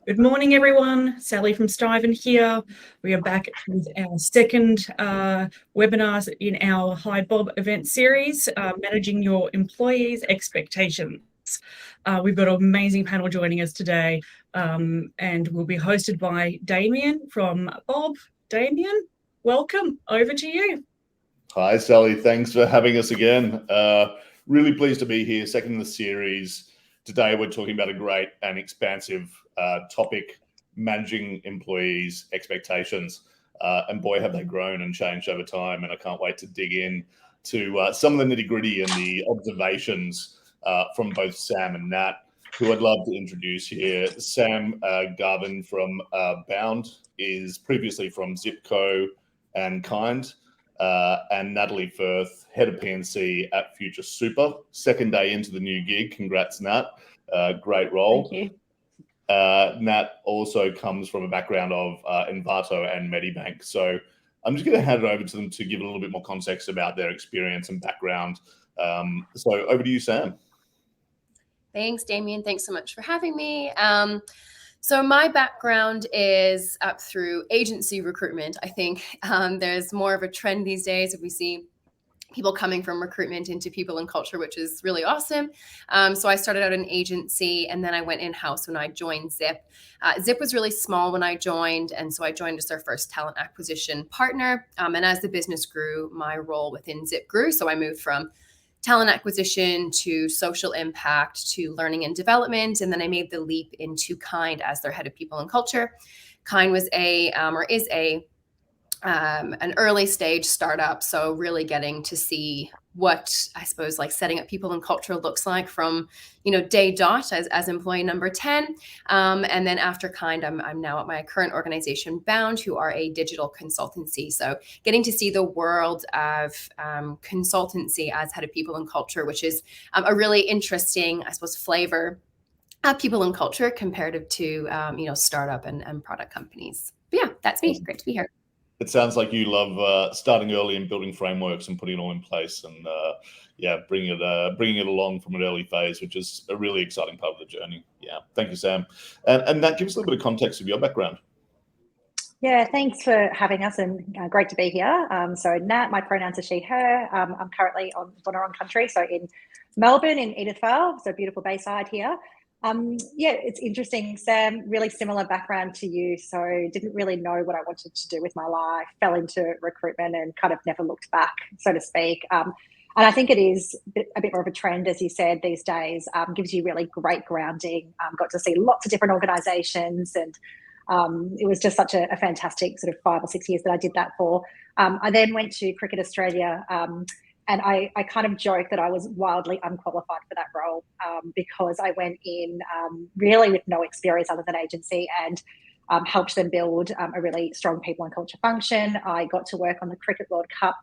Good morning, everyone. Sally from Strivin here. We are back with our second webinar in our HiBob event series, Managing Your Employees' Expectations. We've got an amazing panel joining us today, and we'll be hosted by Damien from Bob. Damien, welcome. Over to you. Hi, Sally. Thanks for having us again. Really pleased to be here, second in the series. Today, we're talking about a great and expansive topic, managing employees' expectations. And boy, have they grown and changed over time. And I can't wait to dig in to some of the nitty gritty and the observations from both Sam and Nat, who I'd love to introduce here. Sam Garven from Bound is previously from Zipco and Kind. And Natalie Firth, head of PNC at Future Super. Second day into the new gig. Congrats, Nat. Great role. Thank you. Nat also comes from a background of Envato and Medibank. So I'm just going to hand it over to them to give a little bit more context about their experience and background. So over to you, Sam. Thanks, Damien. Thanks so much for having me. So my background is up through agency recruitment. I think there's more of a trend these days if we see people coming from recruitment into people and culture, which is really awesome. So I started out in agency and then I went in-house when I joined Zip. Zip was really small when I joined. And so I joined as their first talent acquisition partner. And as the business grew, my role within Zip grew. So I moved from talent acquisition to social impact to learning and development. And then I made the leap into Kind as their head of people and culture. Kind was an early stage startup. So really getting to see what I suppose like setting up people and culture looks like from, day dot as employee number 10. And then after Kind, I'm now at my current organization, Bound, who are a digital consultancy. So getting to see the world of consultancy as head of people and culture, which is a really interesting, I suppose, flavor of people and culture comparative to, startup and product companies. But yeah, that's me. Great to be here. It sounds like you love starting early and building frameworks and putting it all in place, and bringing it along from an early phase, which is a really exciting part of the journey. Yeah, thank you, Sam. And that gives us a little bit of context of your background. Yeah, thanks for having us, and great to be here. So Nat, my pronouns are she, her. I'm currently on Bonaron country, so in Melbourne, in Edith Vale, so beautiful Bayside here. It's interesting, Sam, really similar background to you. So didn't really know what I wanted to do with my life, fell into recruitment and kind of never looked back, so to speak. And I think it is a bit more of a trend, as you said, these days, gives you really great grounding, got to see lots of different organisations, and it was just such a fantastic sort of 5 or 6 years that I did that for. I then went to Cricket Australia, and I kind of joke that I was wildly unqualified for that role because I went in really with no experience other than agency and helped them build a really strong people and culture function. I got to work on the Cricket World Cup.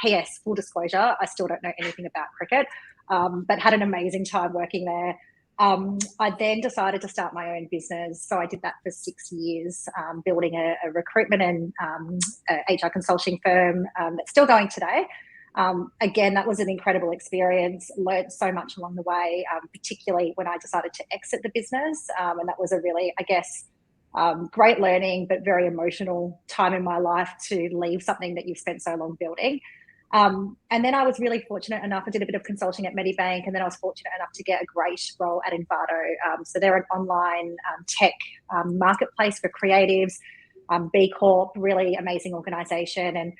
PS, full disclosure, I still don't know anything about cricket, but had an amazing time working there. I then decided to start my own business. So I did that for 6 years, building a recruitment and HR consulting firm that's still going today. Again, that was an incredible experience, learned so much along the way, particularly when I decided to exit the business. And that was a really, great learning, but very emotional time in my life to leave something that you've spent so long building. And then I was really fortunate enough, I did a bit of consulting at Medibank, and then I was fortunate enough to get a great role at Envato. So they're an online tech marketplace for creatives, B Corp, really amazing organisation, and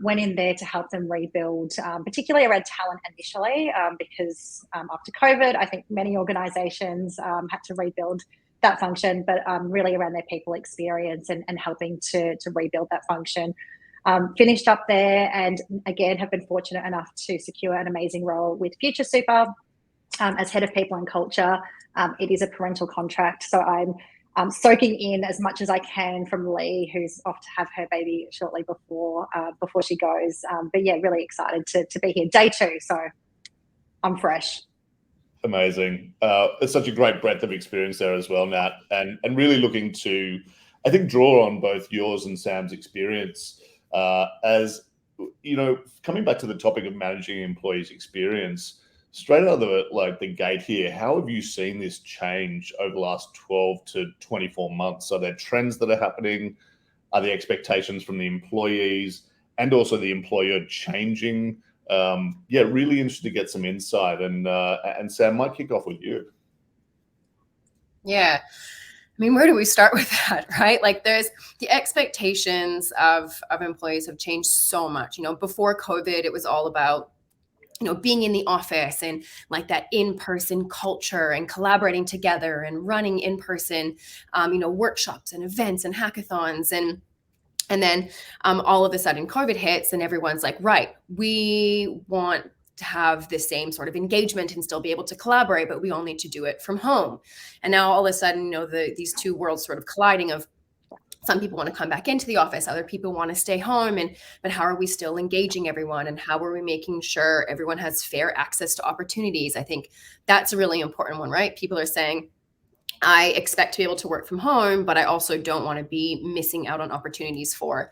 went in there to help them rebuild, particularly around talent initially, because after COVID, I think many organisations had to rebuild that function, but really around their people experience and helping to rebuild that function. Finished up there and again have been fortunate enough to secure an amazing role with Future Super as head of people and culture. It is a parental contract, so I'm soaking in as much as I can from Lee, who's off to have her baby shortly before she goes. But yeah, really excited to be here. Day 2, so I'm fresh. Amazing. It's such a great breadth of experience there as well, Nat, and really looking to, I think, draw on both yours and Sam's experience. As you know, coming back to the topic of managing employees' experience, straight out of the gate here, how have you seen this change over the last 12 to 24 months? Are there trends that are happening? Are the expectations from the employees and also the employer changing? Really interested to get some insight. And Sam, might kick off with you. Yeah. I mean, where do we start with that, right? Like there's the expectations of employees have changed so much. Before COVID, it was all about, being in the office and like that in-person culture and collaborating together and running in-person, workshops and events and hackathons. And then all of a sudden COVID hits and everyone's like, right, we want to have the same sort of engagement and still be able to collaborate, but we all need to do it from home. And now all of a sudden, these two worlds sort of colliding of some people want to come back into the office, other people want to stay home. But how are we still engaging everyone? And how are we making sure everyone has fair access to opportunities? I think that's a really important one, right? People are saying, I expect to be able to work from home, but I also don't want to be missing out on opportunities for,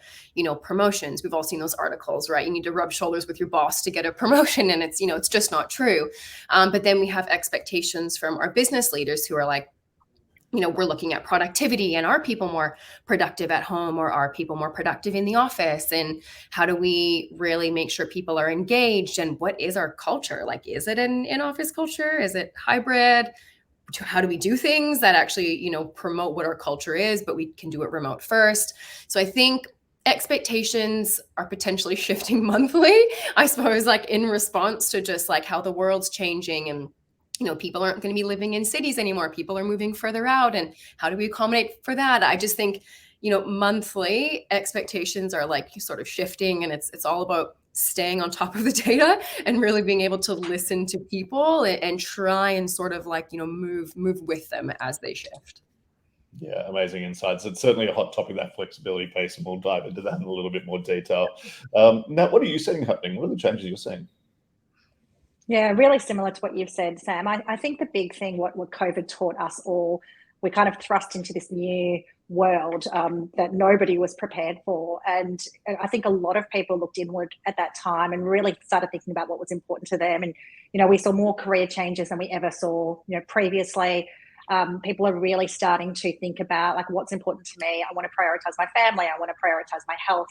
promotions. We've all seen those articles, right? You need to rub shoulders with your boss to get a promotion. And it's, it's just not true. But then we have expectations from our business leaders who are like, we're looking at productivity and are people more productive at home or are people more productive in the office? And how do we really make sure people are engaged? And what is our culture? Like, is it an in-office culture? Is it hybrid? How do we do things that actually, promote what our culture is, but we can do it remote first? So I think expectations are potentially shifting monthly, I suppose, like in response to just like how the world's changing and, people aren't going to be living in cities anymore. People are moving further out. And how do we accommodate for that? I just think, monthly expectations are like sort of shifting, and it's all about staying on top of the data and really being able to listen to people and try and sort of like, move with them as they shift. Yeah, amazing insights. It's certainly a hot topic, that flexibility piece, and we'll dive into that in a little bit more detail. Nat, what are you seeing happening? What are the changes you're seeing? Yeah, really similar to what you've said, Sam. I think the big thing, what COVID taught us all, we kind of thrust into this new world that nobody was prepared for. And I think a lot of people looked inward at that time and really started thinking about what was important to them. And, we saw more career changes than we ever saw, previously. People are really starting to think about like what's important to me. I want to prioritize my family. I want to prioritize my health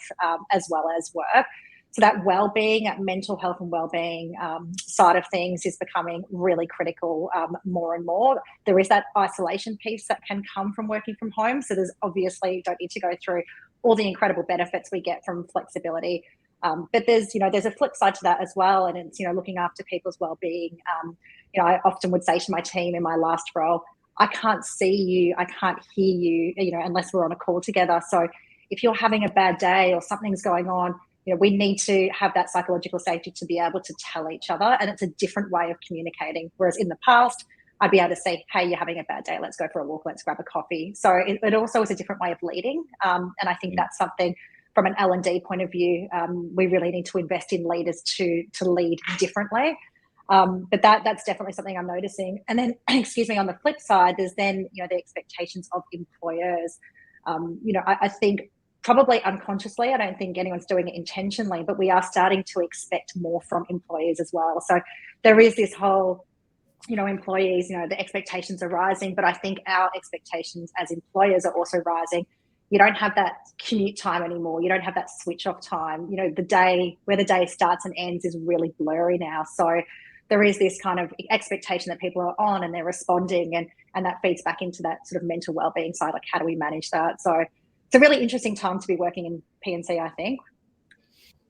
as well as work. So that well-being, that mental health and well-being side of things is becoming really critical more and more. There is that isolation piece that can come from working from home. So there's obviously, you don't need to go through all the incredible benefits we get from flexibility. But there's a flip side to that as well. And it's, looking after people's well-being. I often would say to my team in my last role, I can't see you, I can't hear you, unless we're on a call together. So if you're having a bad day or something's going on, we need to have that psychological safety to be able to tell each other. And it's a different way of communicating. Whereas in the past, I'd be able to say, hey, you're having a bad day. Let's go for a walk. Let's grab a coffee. So it also is a different way of leading. And I think that's something from an L&D point of view, we really need to invest in leaders to lead differently. But that's definitely something I'm noticing. And then, excuse me, on the flip side, there's then, the expectations of employers. I think probably unconsciously, I don't think anyone's doing it intentionally, but we are starting to expect more from employees as well. So there is this whole, employees, the expectations are rising, but I think our expectations as employers are also rising. You don't have that commute time anymore. You don't have that switch off time. The day where the day starts and ends is really blurry now. So there is this kind of expectation that people are on and they're responding, and that feeds back into that sort of mental wellbeing side. Like, how do we manage that? So it's a really interesting time to be working in P&C, I think.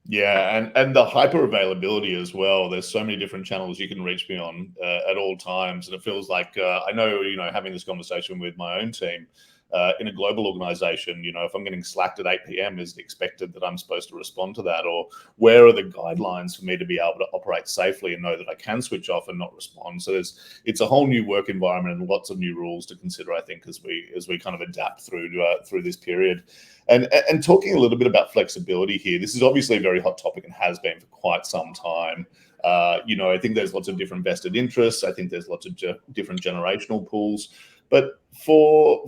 Yeah, and the hyper availability as well. There's so many different channels you can reach me on at all times, and it feels like I know, having this conversation with my own team in a global organization, if I'm getting slacked at 8 p.m., is it expected that I'm supposed to respond to that? Or where are the guidelines for me to be able to operate safely and know that I can switch off and not respond? So it's a whole new work environment and lots of new rules to consider, I think, as we kind of adapt through this period. And talking a little bit about flexibility here, this is obviously a very hot topic and has been for quite some time. I think there's lots of different vested interests. I think there's lots of different generational pools. But for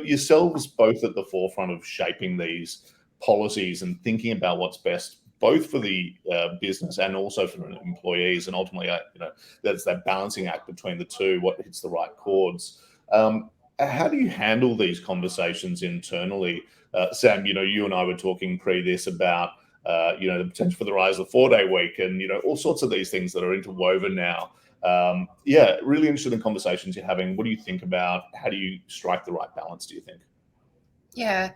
yourselves both at the forefront of shaping these policies and thinking about what's best both for the business and also for the employees. And ultimately, that's that balancing act between the two, what hits the right chords. How do you handle these conversations internally? Sam, you and I were talking pre this about, the potential for the rise of the 4-day week and, all sorts of these things that are interwoven now. Really interested in conversations you're having. What do you think about? How do you strike the right balance, do you think? Yeah,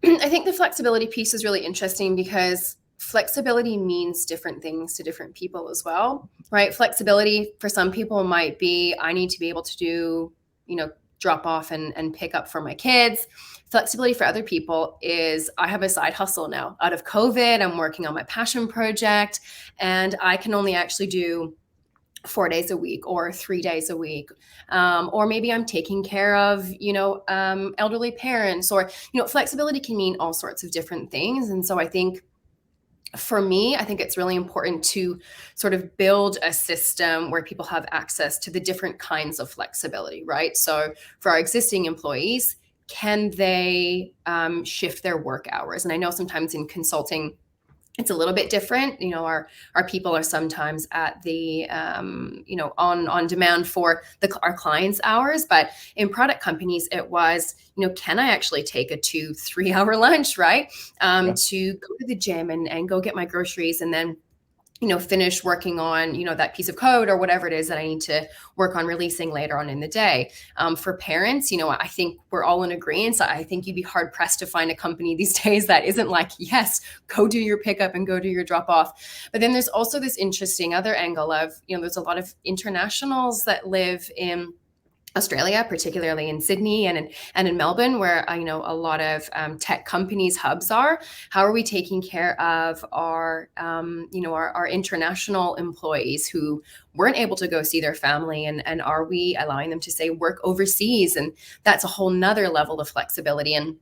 I think the flexibility piece is really interesting because flexibility means different things to different people as well, right? Flexibility for some people might be, I need to be able to do, drop off and pick up for my kids. Flexibility for other people is, I have a side hustle now. Out of COVID, I'm working on my passion project, and I can only actually do 4 days a week or 3 days a week. Or maybe I'm taking care of, elderly parents, or, flexibility can mean all sorts of different things. And so I think for me, I think it's really important to sort of build a system where people have access to the different kinds of flexibility, right? So for our existing employees, can they shift their work hours? And I know sometimes in consulting, it's a little bit different. Our people are sometimes at the, on demand for our clients' hours. But in product companies, it was, can I actually take a 2-3 hour lunch, right? To go to the gym and go get my groceries and then finish working on, that piece of code or whatever it is that I need to work on releasing later on in the day. For parents, I think we're all in agreement. I think you'd be hard pressed to find a company these days that isn't like, yes, go do your pickup and go do your drop off. But then there's also this interesting other angle of, there's a lot of internationals that live in Australia, particularly in Sydney and in Melbourne, where a lot of tech companies' hubs are. How are we taking care of our international employees who weren't able to go see their family, and are we allowing them to say work overseas? And that's a whole nother level of flexibility. And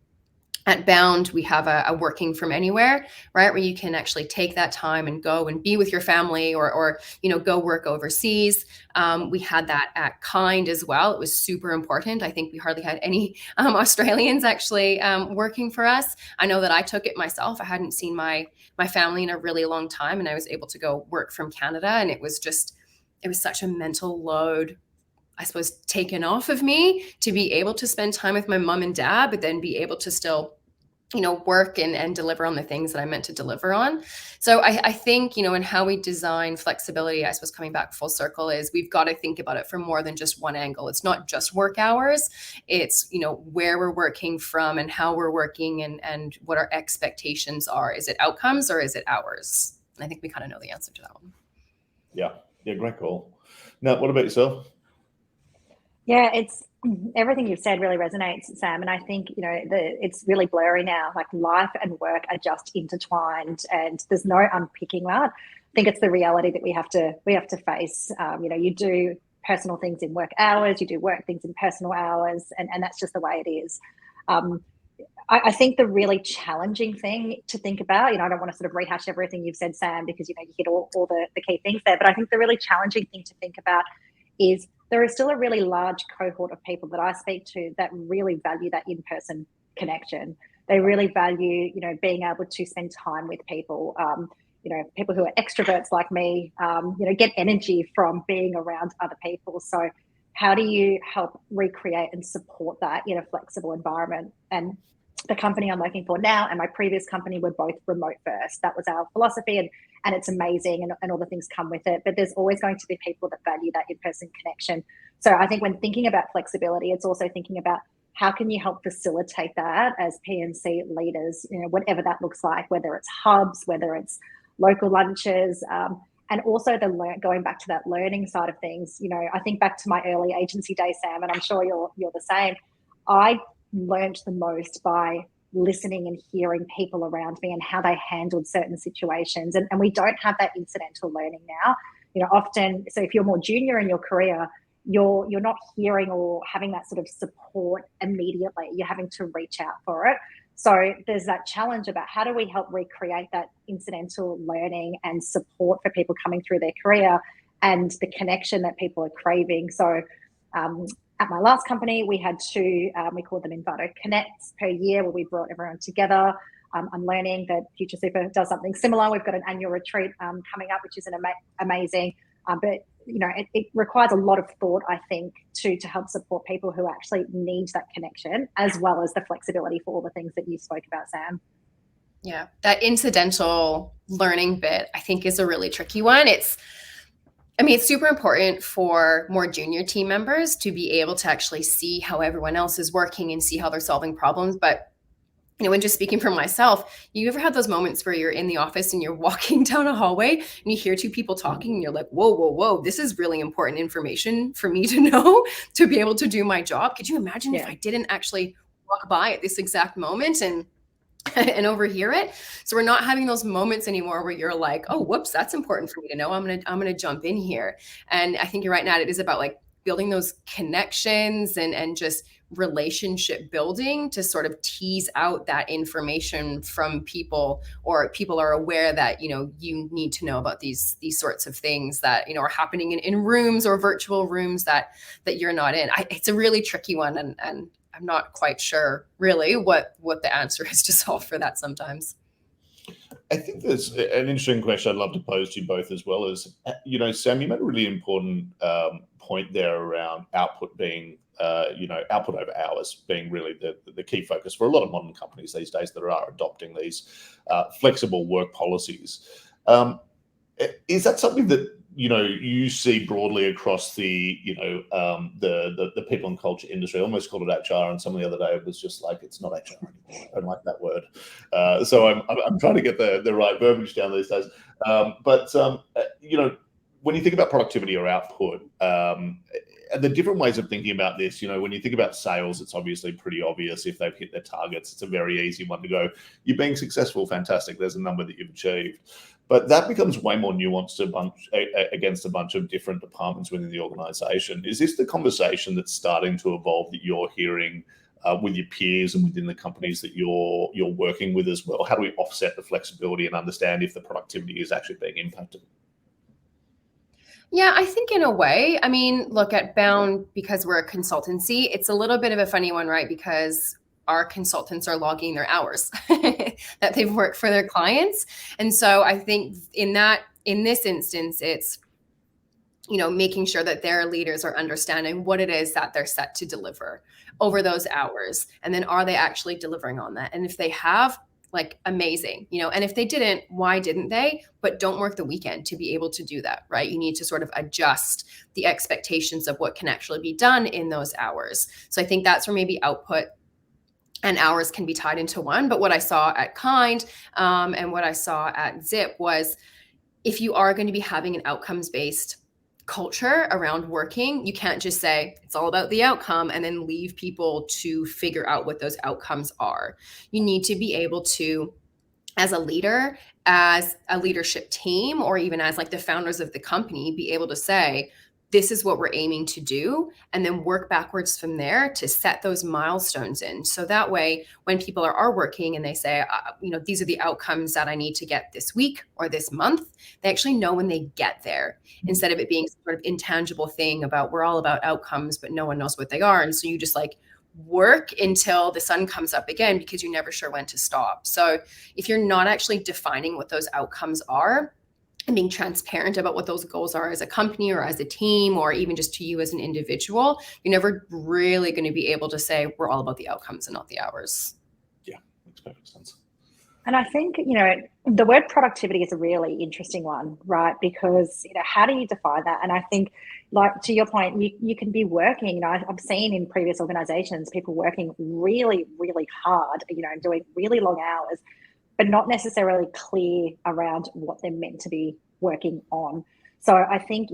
at Bound, we have a working from anywhere, right? Where you can actually take that time and go and be with your family or go work overseas. We had that at Kind as well. It was super important. I think we hardly had any Australians actually working for us. I know that I took it myself. I hadn't seen my family in a really long time, and I was able to go work from Canada. And it was such a mental load, I suppose, taken off of me to be able to spend time with my mom and dad, but then be able to still, work and deliver on the things that I meant to deliver on. So I think, in how we design flexibility, I suppose coming back full circle, is we've got to think about it from more than just one angle. It's not just work hours. It's, where we're working from and how we're working and what our expectations are. Is it outcomes or is it hours? And I think we kind of know the answer to that one. Yeah, great call. Now, what about yourself? Yeah, it's everything you've said really resonates, Sam. And I think, it's really blurry now. Like life and work are just intertwined, and there's no unpicking that. I think it's the reality that we have to face. You do personal things in work hours, you do work things in personal hours, and that's just the way it is. I think the really challenging thing to think about, I don't want to sort of rehash everything you've said, Sam, because, you hit all the key things there. But I think the really challenging thing to think about is there is still a really large cohort of people that I speak to that really value that in-person connection. They really value, being able to spend time with people. People who are extroverts like me, get energy from being around other people. So how do you help recreate and support that in a flexible environment? And the company I'm working for now and my previous company were both remote first. That was our philosophy, and it's amazing, and all the things come with it. But there's always going to be people that value that in-person connection. So I think when thinking about flexibility, it's also thinking about how can you help facilitate that as P&C leaders, whatever that looks like, whether it's hubs, whether it's local lunches, and also going back to that learning side of things. I think back to my early agency days, Sam, and I'm sure you're the same. I learned the most by listening and hearing people around me and how they handled certain situations. And we don't have that incidental learning now. Often, so if you're more junior in your career, you're not hearing or having that sort of support immediately. You're having to reach out for it. So there's that challenge about how do we help recreate that incidental learning and support for people coming through their career and the connection that people are craving. So at my last company, we had two, we called them Envato Connects per year, where we brought everyone together. I'm learning that Future Super does something similar. We've got an annual retreat coming up, which is amazing. But it requires a lot of thought, I think, to help support people who actually need that connection, as well as the flexibility for all the things that you spoke about, Sam. Yeah, that incidental learning bit, I think, is a really tricky one. It's super important for more junior team members to be able to actually see how everyone else is working and see how they're solving problems. But when just speaking for myself, you ever had those moments where you're in the office and you're walking down a hallway and you hear two people talking and you're like, whoa, this is really important information for me to know to be able to do my job. Could you imagine if I didn't actually walk by at this exact moment and overhear it? So we're not having those moments anymore where you're like, oh, whoops, that's important for me to know. I'm gonna jump in here. And I think you're right, Nat. It is about like building those connections and just relationship building to sort of tease out that information from people, or people are aware that you need to know about these sorts of things that are happening in rooms or virtual rooms that you're not in. It's a really tricky one, and I'm not quite sure really what the answer is to solve for that sometimes. I think there's an interesting question I'd love to pose to you both, as well as, Sam, you made a really important point there around output being, output over hours being really the key focus for a lot of modern companies these days that are adopting these flexible work policies. Is that something that you see broadly across the people and culture industry? I almost called it HR, and someone the other day was just like, it's not HR anymore. I don't like that word. So I'm trying to get the right verbiage down these days. But when you think about productivity or output, and the different ways of thinking about this, when you think about sales, it's obviously pretty obvious. If they've hit their targets, it's a very easy one to go, you're being successful, fantastic, there's a number that you've achieved. But that becomes way more nuanced against a bunch of different departments within the organization. Is this the conversation that's starting to evolve that you're hearing with your peers and within the companies that you're working with as well? How do we offset the flexibility and understand if the productivity is actually being impacted? Yeah, I think in a way, look, at Bound, because we're a consultancy, it's a little bit of a funny one, right? Because our consultants are logging their hours that they've worked for their clients. And so I think in this instance, it's, making sure that their leaders are understanding what it is that they're set to deliver over those hours. And then are they actually delivering on that? And if they have, like, amazing, and if they didn't, why didn't they? But don't work the weekend to be able to do that, right? You need to sort of adjust the expectations of what can actually be done in those hours. So I think that's where maybe output and hours can be tied into one. But what I saw at Kind and what I saw at Zip was, if you are going to be having an outcomes-based culture around working, you can't just say it's all about the outcome and then leave people to figure out what those outcomes are. You need to be able to, as a leader, as a leadership team, or even as like the founders of the company, be able to say, this is what we're aiming to do, and then work backwards from there to set those milestones in. So that way, when people are working and they say, these are the outcomes that I need to get this week or this month, they actually know when they get there, instead of it being sort of intangible thing about, we're all about outcomes, but no one knows what they are. And so you just like work until the sun comes up again, because you're never sure when to stop. So if you're not actually defining what those outcomes are, and being transparent about what those goals are as a company or as a team, or even just to you as an individual, you're never really going to be able to say we're all about the outcomes and not the hours. Yeah, makes perfect sense. And I think, the word productivity is a really interesting one, right? Because, how do you define that? And I think, like, to your point, you can be working, I've seen in previous organizations, people working really, really hard, doing really long hours, but not necessarily clear around what they're meant to be working on. So I think,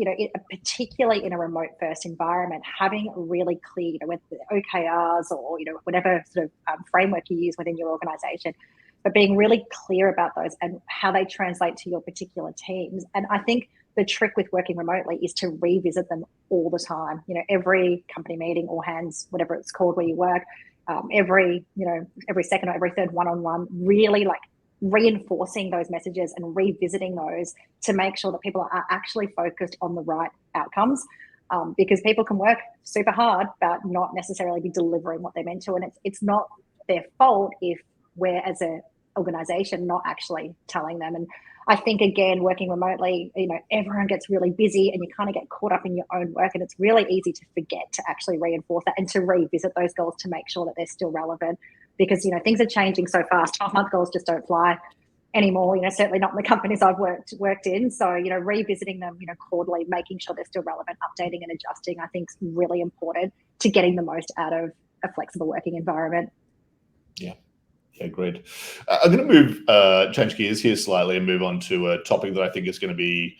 particularly in a remote first environment, having really clear, whether OKRs or, whatever sort of framework you use within your organization, but being really clear about those and how they translate to your particular teams. And I think the trick with working remotely is to revisit them all the time. Every company meeting, all hands, whatever it's called where you work, every second or every third one-on-one, really like reinforcing those messages and revisiting those to make sure that people are actually focused on the right outcomes, because people can work super hard but not necessarily be delivering what they're meant to. And it's not their fault if we're, as a organization, not actually telling them. And I think, again, working remotely, everyone gets really busy and you kind of get caught up in your own work, and it's really easy to forget to actually reinforce that and to revisit those goals to make sure that they're still relevant, because, things are changing so fast. 12-month goals just don't fly anymore, certainly not in the companies I've worked in. So, revisiting them, quarterly, making sure they're still relevant, updating and adjusting, I think is really important to getting the most out of a flexible working environment. Yeah, great. I'm going to change gears here slightly and move on to a topic that I think is going to be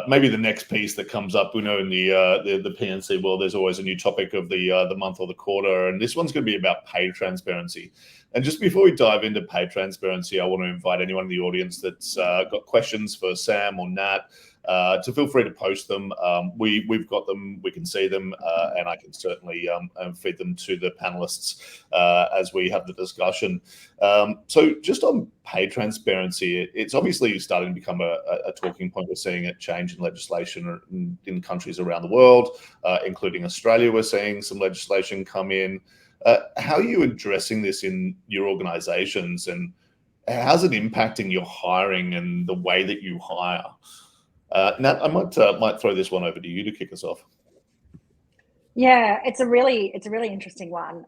maybe the next piece that comes up. We know in the PNC world, there's always a new topic of the month or the quarter, and this one's going to be about pay transparency. And just before we dive into pay transparency, I want to invite anyone in the audience that's got questions for Sam or Nat to feel free to post them. We've got them, we can see them, and I can certainly feed them to the panelists as we have the discussion. So just on pay transparency, it's obviously starting to become a talking point. We're seeing it change in legislation in countries around the world, including Australia. We're seeing some legislation come in. How are you addressing this in your organizations, and how's it impacting your hiring and the way that you hire? Nat, I might throw this one over to you to kick us off. Yeah, it's a really interesting one.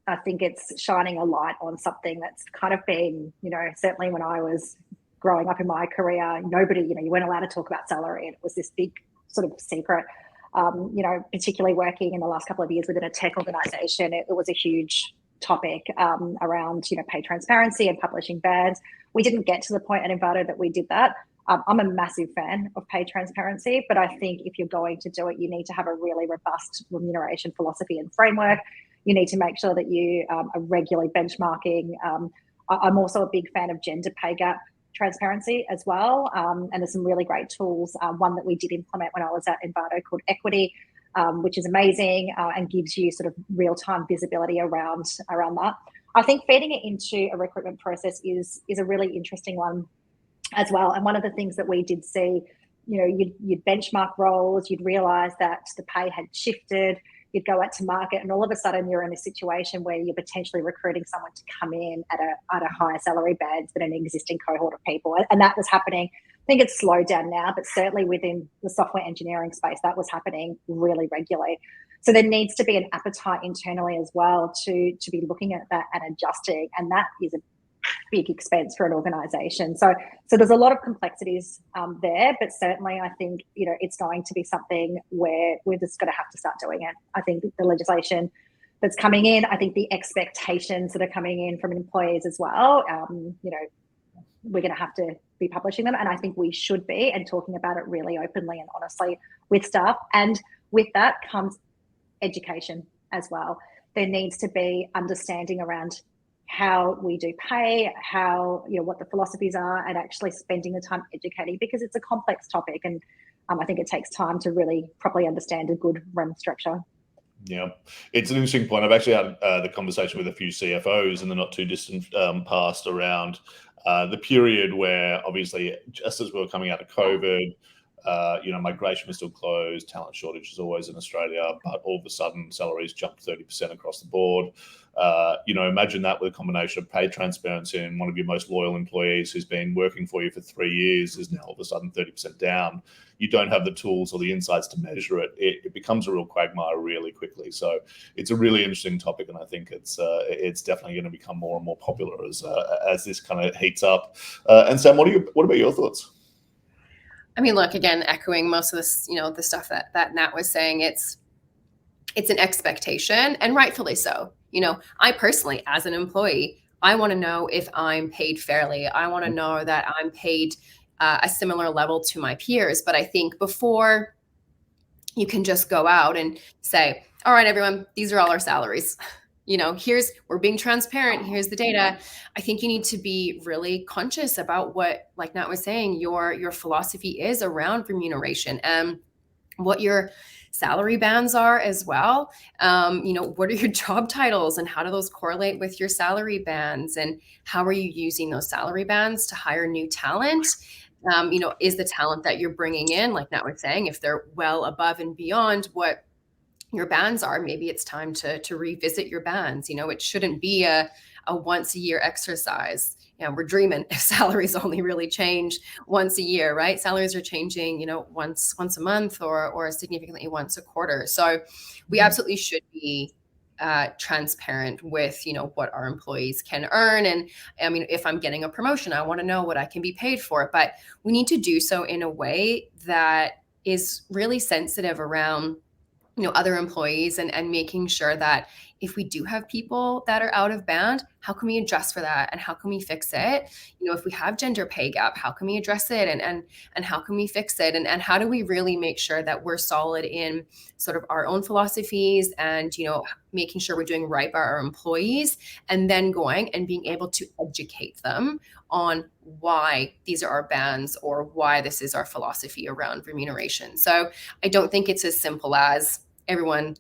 I think it's shining a light on something that's kind of been, certainly when I was growing up in my career, nobody, you weren't allowed to talk about salary, and it was this big sort of secret. Particularly working in the last couple of years within a tech organization, it was a huge topic around, pay transparency and publishing bands. We didn't get to the point at Envato that we did that. I'm a massive fan of pay transparency, but I think if you're going to do it, you need to have a really robust remuneration philosophy and framework. You need to make sure that you are regularly benchmarking. I'm also a big fan of gender pay gap transparency as well. And there's some really great tools. One that we did implement when I was at Envato called Equity, which is amazing and gives you sort of real-time visibility around that. I think feeding it into a recruitment process is a really interesting one as well. And one of the things that we did see, you'd benchmark roles, you'd realize that the pay had shifted, you'd go out to market, and all of a sudden you're in a situation where you're potentially recruiting someone to come in at a higher salary band than an existing cohort of people. And that was happening. I think it's slowed down now, but certainly within the software engineering space, that was happening really regularly. So there needs to be an appetite internally as well to be looking at that and adjusting. And that is a big expense for an organization. So there's a lot of complexities there, but certainly I think, it's going to be something where we're just going to have to start doing it. I think the legislation that's coming in, I think the expectations that are coming in from employees as well, we're going to have to be publishing them. And I think we should be, and talking about it really openly and honestly with staff. And with that comes education as well. There needs to be understanding around how we do pay, how, what the philosophies are, and actually spending the time educating, because it's a complex topic. And I think it takes time to really properly understand a good REM structure. Yeah, it's an interesting point. I've actually had the conversation with a few CFOs in the not too distant past around the period where obviously just as we were coming out of COVID, migration was still closed, talent shortage is always in Australia, but all of a sudden salaries jumped 30% across the board. Imagine that with a combination of pay transparency, and one of your most loyal employees who's been working for you for 3 years is now all of a sudden 30% down. You don't have the tools or the insights to measure it. It becomes a real quagmire really quickly. So it's a really interesting topic, and I think it's definitely going to become more and more popular as this kind of heats up. And Sam, what about your thoughts? I mean, look, again, echoing most of this, the stuff that Nat was saying, it's an expectation, and rightfully so. I personally, as an employee, I want to know if I'm paid fairly. I want to know that I'm paid a similar level to my peers. But I think before you can just go out and say, all right, everyone, these are all our salaries. We're being transparent. Here's the data. I think you need to be really conscious about what, like Nat was saying, your philosophy is around remuneration and what your salary bands are as well. What are your job titles and how do those correlate with your salary bands, and how are you using those salary bands to hire new talent? Is the talent that you're bringing in, like Nat was saying, if they're well above and beyond what your bands are, maybe it's time to revisit your bands. It shouldn't be a once a year exercise. We're dreaming if salaries only really change once a year, right? Salaries are changing, once a month or significantly once a quarter. So we absolutely should be transparent with, what our employees can earn. And I mean, if I'm getting a promotion, I want to know what I can be paid for, but we need to do so in a way that is really sensitive around other employees and making sure that if we do have people that are out of band, how can we adjust for that and how can we fix it? If we have gender pay gap, how can we address it and how can we fix it? And how do we really make sure that we're solid in sort of our own philosophies and, making sure we're doing right by our employees, and then going and being able to educate them on why these are our bands or why this is our philosophy around remuneration. So I don't think it's as simple as everyone,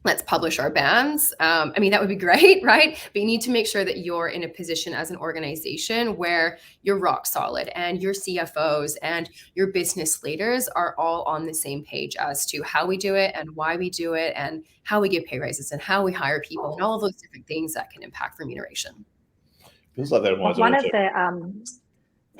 let's publish our bands. I mean, that would be great, right? But you need to make sure that you're in a position as an organization where you're rock solid and your CFOs and your business leaders are all on the same page as to how we do it and why we do it and how we give pay raises and how we hire people and all of those different things that can impact remuneration. Feels like that one of the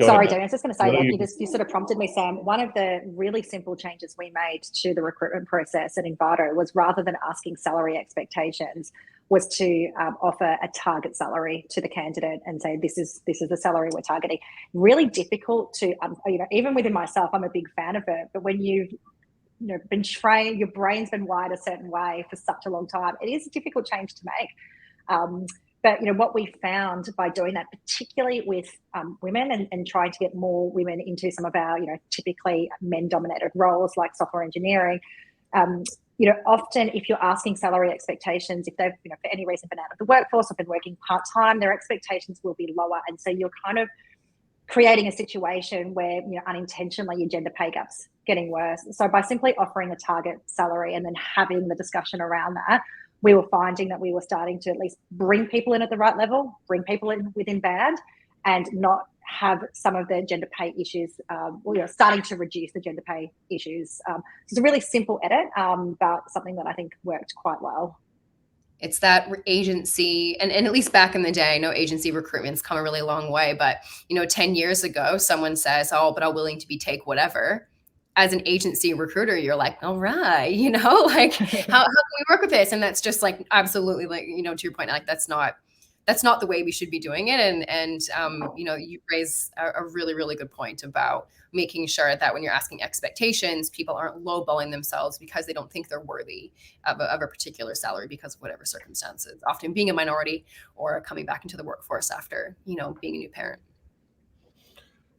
sorry, Damien, I was just going to say, you sort of prompted me, Sam. One of the really simple changes we made to the recruitment process at Envato was, rather than asking salary expectations, was to offer a target salary to the candidate and say, this is the salary we're targeting. Really difficult to, even within myself, I'm a big fan of it, but when you've been trained, your brain's been wired a certain way for such a long time, it is a difficult change to make. But what we found by doing that, particularly with women and trying to get more women into some of our, typically men-dominated roles like software engineering, often if you're asking salary expectations, if they've, for any reason been out of the workforce or been working part-time, their expectations will be lower. And so you're kind of creating a situation where, unintentionally your gender pay gap's getting worse. So by simply offering a target salary and then having the discussion around that, we were finding that we were starting to at least bring people in at the right level, bring people in within band, and not have some of the gender pay issues, starting to reduce the gender pay issues. It's a really simple edit, but something that I think worked quite well. It's that agency, and at least back in the day, I know agency recruitment's come a really long way, but 10 years ago, someone says, oh, but I'm willing to take whatever. As an agency recruiter, you're like, all right, like how can we work with this? And that's just like, absolutely, like, to your point, like that's not the way we should be doing it. And you raise a really, really good point about making sure that when you're asking expectations, people aren't lowballing themselves because they don't think they're worthy of a particular salary because of whatever circumstances, often being a minority or coming back into the workforce after, being a new parent.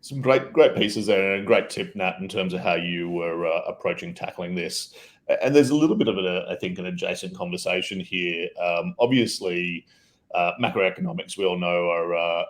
Some great pieces there, and a great tip, Nat, in terms of how you were approaching tackling this. And there's a little bit of I think, an adjacent conversation here. Obviously, macroeconomics, we all know, are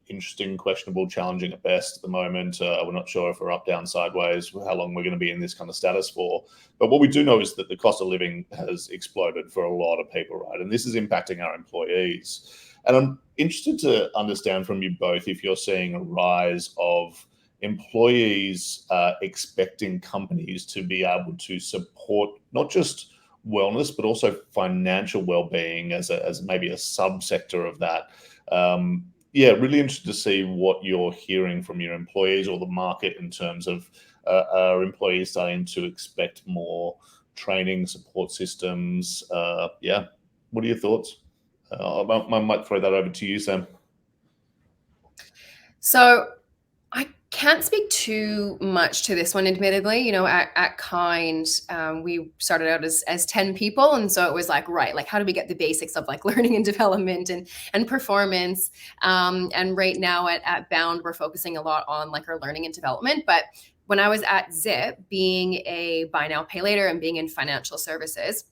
interesting, questionable, challenging at best at the moment. We're not sure if we're up, down, sideways, how long we're going to be in this kind of status for. But what we do know is that the cost of living has exploded for a lot of people, right? And this is impacting our employees. And I'm interested to understand from you both if you're seeing a rise of employees expecting companies to be able to support not just wellness, but also financial well-being as maybe a subsector of that. Really interested to see what you're hearing from your employees or the market in terms of are employees starting to expect more training, support systems? What are your thoughts? I might throw that over to you, Sam. So I can't speak too much to this one, admittedly. At Kind, we started out as 10 people. And so it was like, right, like how do we get the basics of like learning and development and performance? And right now at Bound, we're focusing a lot on like our learning and development. But when I was at Zip, being a buy now, pay later and being in financial services,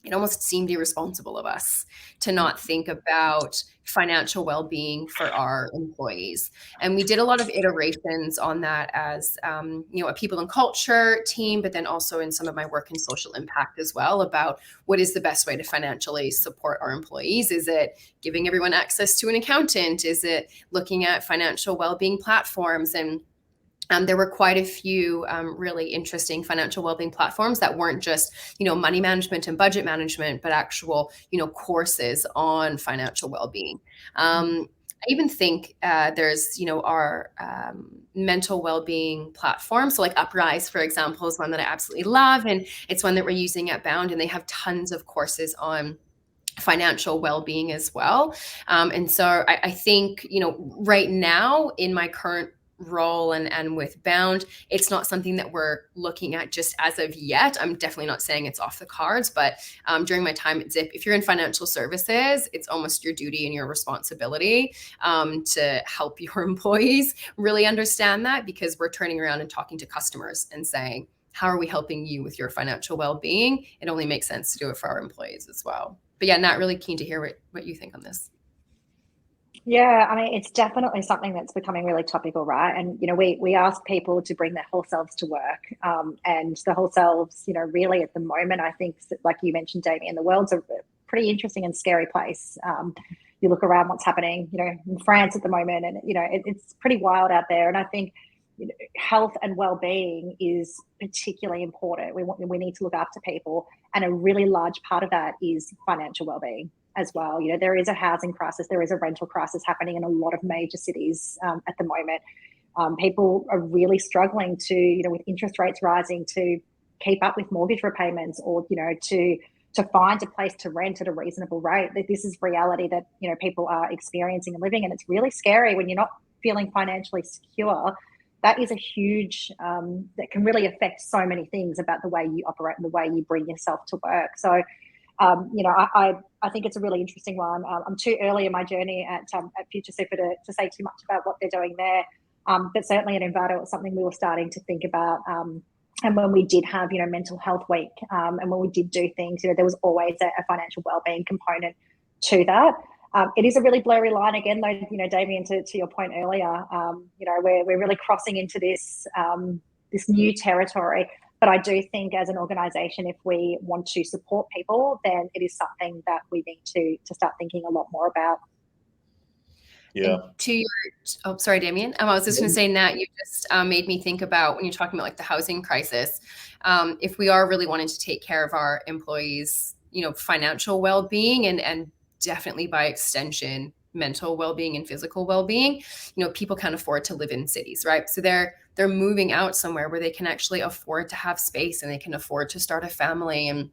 it almost seemed irresponsible of us to not think about financial well-being for our employees. And we did a lot of iterations on that as, a people and culture team, but then also in some of my work in social impact as well, about what is the best way to financially support our employees. Is it giving everyone access to an accountant? Is it looking at financial well-being platforms? And there were quite a few really interesting financial wellbeing platforms that weren't just, money management and budget management, but actual, courses on financial wellbeing. I even think there's, our mental well-being platform. So like Uprise, for example, is one that I absolutely love. And it's one that we're using at Bound, and they have tons of courses on financial well-being as well. And so I think, right now in my current role and with Bound, it's not something that we're looking at just as of yet. I'm definitely not saying it's off the cards, but during my time at Zip, if you're in financial services, it's almost your duty and your responsibility to help your employees really understand that, because we're turning around and talking to customers and saying, how are we helping you with your financial well-being? It only makes sense to do it for our employees as well. But yeah, Nat, really keen to hear what you think on this. Yeah, I mean, it's definitely something that's becoming really topical, right? And, we ask people to bring their whole selves to work. And the whole selves, really at the moment, I think, like you mentioned, Damien, the world's a pretty interesting and scary place. You look around what's happening, in France at the moment, and, it's pretty wild out there. And I think health and well-being is particularly important. We need to look after people. And a really large part of that is financial well-being as well. There is a housing crisis, there is a rental crisis happening in a lot of major cities at the moment. People are really struggling to, with interest rates rising, to keep up with mortgage repayments, or, to find a place to rent at a reasonable rate. This is reality that, people are experiencing and living, and it's really scary when you're not feeling financially secure. That is a huge, that can really affect so many things about the way you operate and the way you bring yourself to work. So, I think it's a really interesting one. I'm too early in my journey at Future Super to say too much about what they're doing there. But certainly at Envato, it was something we were starting to think about. And when we did have, Mental Health Week, and when we did do things, there was always a financial wellbeing component to that. It is a really blurry line again, though, Damien, to your point earlier, we're really crossing into this new territory. But I do think as an organisation, if we want to support people, then it is something that we need to start thinking a lot more about. Yeah. Sorry, Damien. I was just going to say, Nat, you just made me think about when you're talking about like the housing crisis. If we are really wanting to take care of our employees, financial well-being and definitely by extension, mental well-being and physical well-being, people can't afford to live in cities, right? So they're moving out somewhere where they can actually afford to have space and they can afford to start a family. And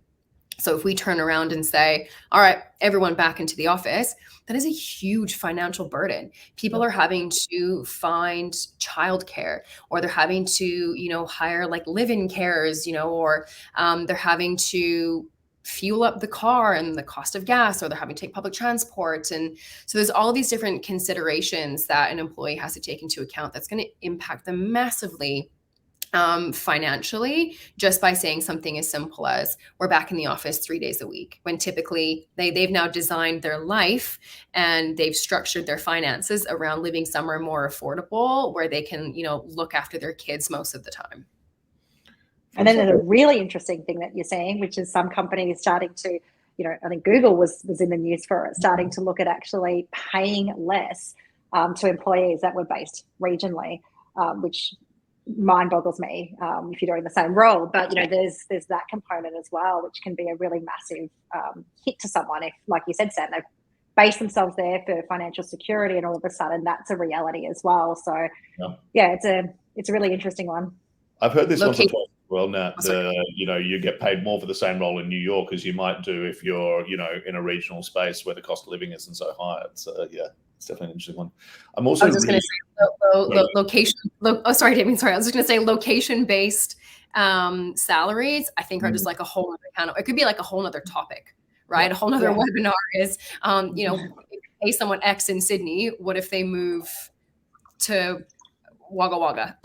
so if we turn around and say, all right, everyone back into the office, that is a huge financial burden. People are having to find childcare, or they're having to, hire like live-in carers, or they're having to fuel up the car and the cost of gas, or they're having to take public transport. And so there's all these different considerations that an employee has to take into account that's going to impact them massively financially, just by saying something as simple as we're back in the office 3 days a week, when typically they've now designed their life and they've structured their finances around living somewhere more affordable where they can, look after their kids most of the time. And then there's a really interesting thing that you're saying, which is some companies starting to, I think Google was in the news for it, starting to look at actually paying less to employees that were based regionally, which mind boggles me if you're doing the same role. But, there's that component as well, which can be a really massive hit to someone if, like you said, Sam, they've based themselves there for financial security, and all of a sudden that's a reality as well. So, yeah, it's a really interesting one. I've heard this one for twice. Well, Nat, you get paid more for the same role in New York as you might do if you're, in a regional space where the cost of living isn't so high. It's it's definitely an interesting one. I'm also I was just going to say location. Sorry, Damien. Sorry, I was just going to say location-based salaries, I think, are just like a whole other kind of. It could be like a whole other topic, right? Yeah. A whole other webinar is, if you pay someone X in Sydney, what if they move to Wagga Wagga?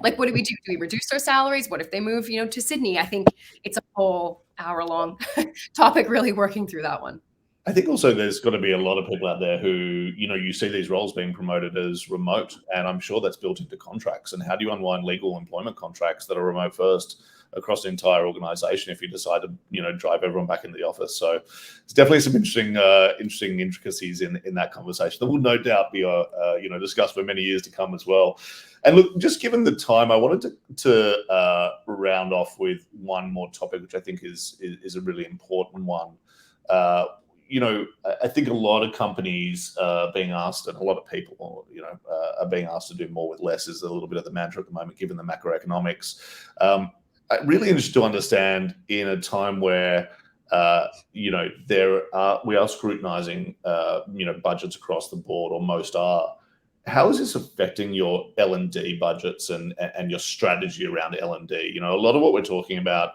Like, what do we do? Do we reduce their salaries? What if they move, to Sydney? I think it's a whole hour-long topic, really working through that one. I think also there's got to be a lot of people out there who, you see these roles being promoted as remote, and I'm sure that's built into contracts. And how do you unwind legal employment contracts that are remote first across the entire organization if you decide to, drive everyone back into the office? So it's definitely some interesting intricacies in that conversation that will no doubt be, discussed for many years to come as well. And look, just given the time, I wanted to round off with one more topic, which I think is a really important one. I think a lot of companies are being asked, and a lot of people, are being asked to do more with less is a little bit of the mantra at the moment, given the macroeconomics. I'm really interested to understand in a time where, we are scrutinizing, budgets across the board, or most are. How is this affecting your L&D budgets and your strategy around L&D? A lot of what we're talking about,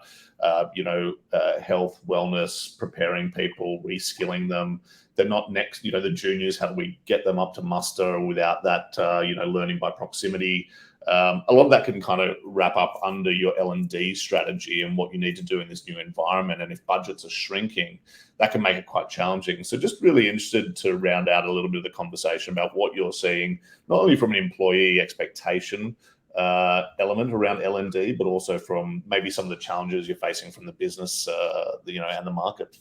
health, wellness, preparing people, reskilling them. They're not next, the juniors, how do we get them up to muster without that, learning by proximity? A lot of that can kind of wrap up under your L&D strategy and what you need to do in this new environment. And if budgets are shrinking, that can make it quite challenging. So just really interested to round out a little bit of the conversation about what you're seeing, not only from an employee expectation element around L&D, but also from maybe some of the challenges you're facing from the business, and the market.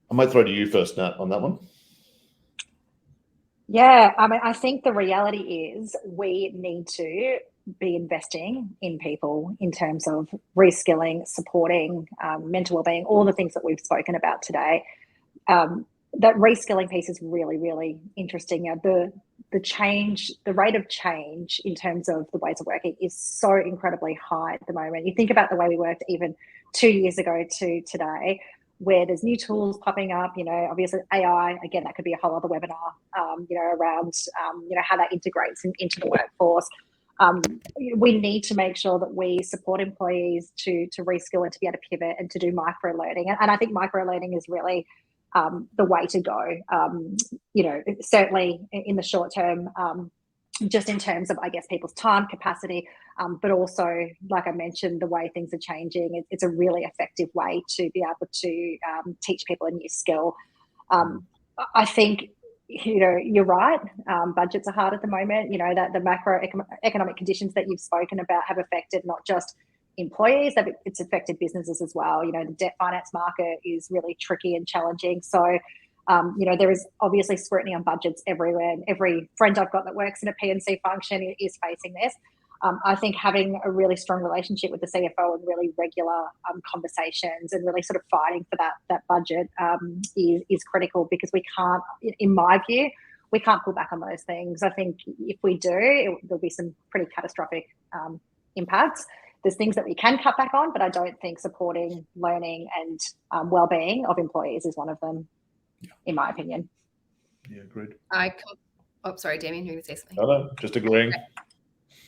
I might throw to you first, Nat, on that one. Yeah, I think the reality is we need to be investing in people in terms of reskilling, supporting, mental wellbeing, all the things that we've spoken about today. That reskilling piece is really, really interesting. The change, the rate of change in terms of the ways of working is so incredibly high at the moment. You think about the way we worked even 2 years ago to today, where there's new tools popping up, obviously AI, again, that could be a whole other webinar, around, how that integrates into the workforce. We need to make sure that we support employees to reskill and to be able to pivot and to do micro learning. And I think micro learning is really the way to go, certainly in the short term, just in terms of, I guess, people's time capacity, but also, like I mentioned, the way things are changing. It's a really effective way to be able to teach people a new skill. I think, you're right. Budgets are hard at the moment. That the macroeconomic conditions that you've spoken about have affected not just employees, it's affected businesses as well. The debt finance market is really tricky and challenging. So, there is obviously scrutiny on budgets everywhere. And every friend I've got that works in a P&C function is facing this. I think having a really strong relationship with the CFO and really regular conversations and really sort of fighting for that budget is critical, because we can't, in my view, we can't pull back on those things. I think if we do, there'll be some pretty catastrophic impacts. There's things that we can cut back on, but I don't think supporting learning and well-being of employees is one of them, in my opinion. Yeah, agreed. Sorry, Damien, you're going to say something? No, just agreeing. Okay.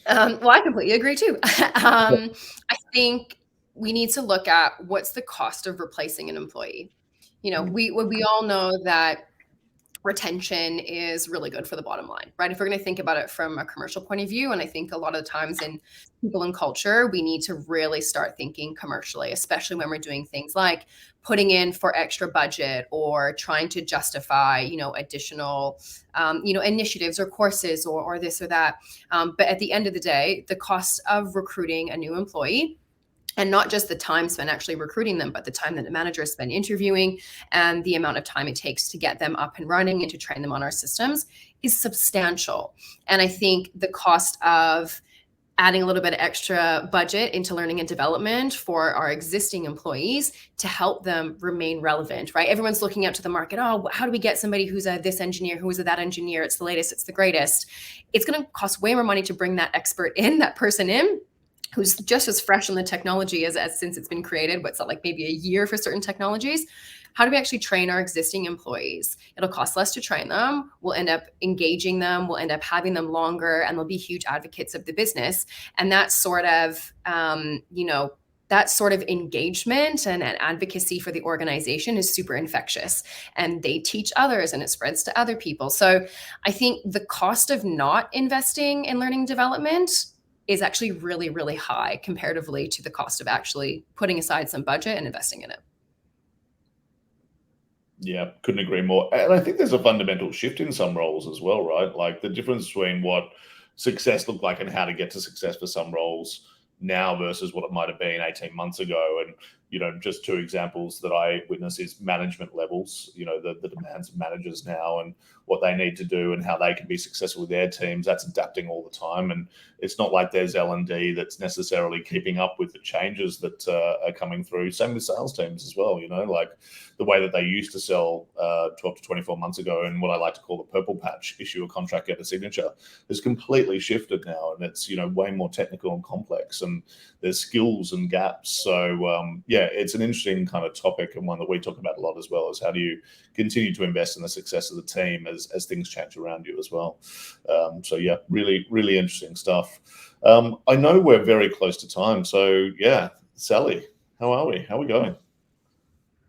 Well, I completely agree too. I think we need to look at what's the cost of replacing an employee. We all know that retention is really good for the bottom line, right? If we're going to think about it from a commercial point of view, and I think a lot of the times in people and culture, we need to really start thinking commercially, especially when we're doing things like putting in for extra budget or trying to justify, additional, initiatives or courses or this or that. But at the end of the day, the cost of recruiting a new employee, and not just the time spent actually recruiting them, but the time that the managers spend interviewing and the amount of time it takes to get them up and running and to train them on our systems, is substantial. And I think the cost of adding a little bit of extra budget into learning and development for our existing employees to help them remain relevant, right? Everyone's looking out to the market. Oh, how do we get somebody who's a this engineer, who's a that engineer? It's the latest, it's the greatest. It's going to cost way more money to bring that expert in, that person in, who's just as fresh on the technology as since it's been created. What's that, like maybe a year for certain technologies? How do we actually train our existing employees? It'll cost less to train them. We'll end up engaging them. We'll end up having them longer, and they'll be huge advocates of the business. And that sort of, that sort of engagement and advocacy for the organization is super infectious, and they teach others and it spreads to other people. So I think the cost of not investing in learning development is actually really, really high comparatively to the cost of actually putting aside some budget and investing in it. Yeah, couldn't agree more. And I think there's a fundamental shift in some roles as well, right? Like the difference between what success looked like and how to get to success for some roles now versus what it might have been 18 months ago. And, just two examples that I witness is management levels, the demands of managers now and what they need to do and how they can be successful with their teams. That's adapting all the time. And it's not like there's L&D that's necessarily keeping up with the changes that are coming through. Same with sales teams as well, like the way that they used to sell 12 to 24 months ago and what I like to call the purple patch, issue a contract, get a signature, has completely shifted now. And it's, way more technical and complex and there's skills and gaps. So, it's an interesting kind of topic and one that we talk about a lot as well, is how do you continue to invest in the success of the team as things change around you as well. Really, really interesting stuff. I know we're very close to time. So, Sally, how are we? How are we going?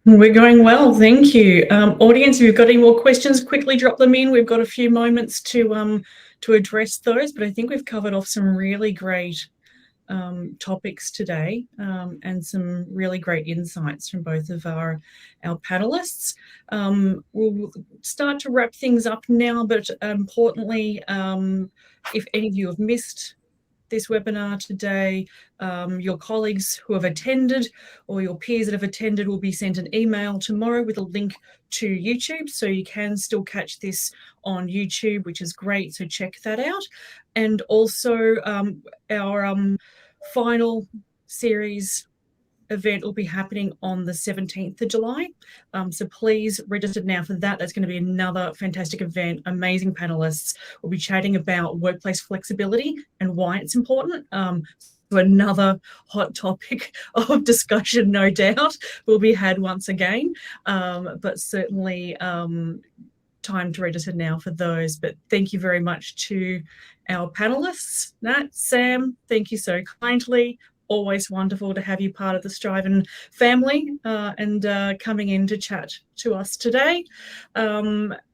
We're going well, thank you. Audience, if you've got any more questions, quickly drop them in. We've got a few moments to address those, but I think we've covered off some really great topics today and some really great insights from both of our panelists. We'll start to wrap things up now, but importantly, if any of you have missed this webinar today, your colleagues who have attended or your peers that have attended will be sent an email tomorrow with a link to YouTube, so you can still catch this on YouTube, which is great, so check that out. And also our final series event will be happening on the 17th of July. So please register now for that. That's going to be another fantastic event. Amazing panelists. We'll be chatting about workplace flexibility and why it's important. So another hot topic of discussion, no doubt, will be had once again. But certainly time to register now for those. But thank you very much to our panelists. Nat, Sam, thank you so kindly. Always wonderful to have you part of the Strivin family and coming in to chat to us today.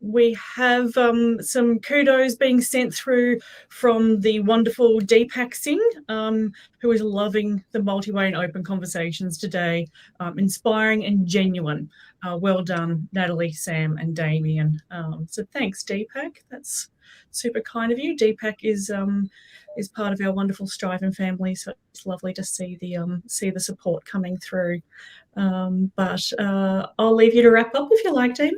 We have some kudos being sent through from the wonderful Deepak Singh, who is loving the multi-way and open conversations today, inspiring and genuine. Well done, Natalie, Sam and Damien. So thanks, Deepak. That's super kind of you. Deepak is part of our wonderful Strivin family, so it's lovely to see the support coming through. But I'll leave you to wrap up if you like, Damien.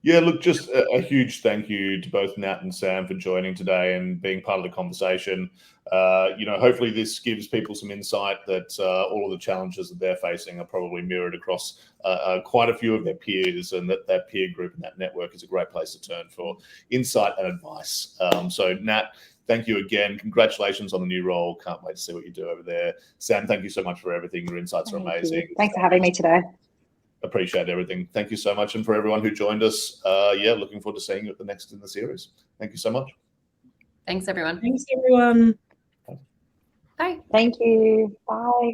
Yeah, look, just a huge thank you to both Nat and Sam for joining today and being part of the conversation. Hopefully this gives people some insight that all of the challenges that they're facing are probably mirrored across quite a few of their peers, and that peer group and that network is a great place to turn for insight and advice. So Nat, thank you again. Congratulations on the new role. Can't wait to see what you do over there. Sam, thank you so much for everything. Your insights are amazing. Thanks for having me today. Appreciate everything. Thank you so much. And for everyone who joined us, looking forward to seeing you at the next in the series. Thank you so much. Thanks, everyone. Thanks, everyone. Bye. Thank you. Bye.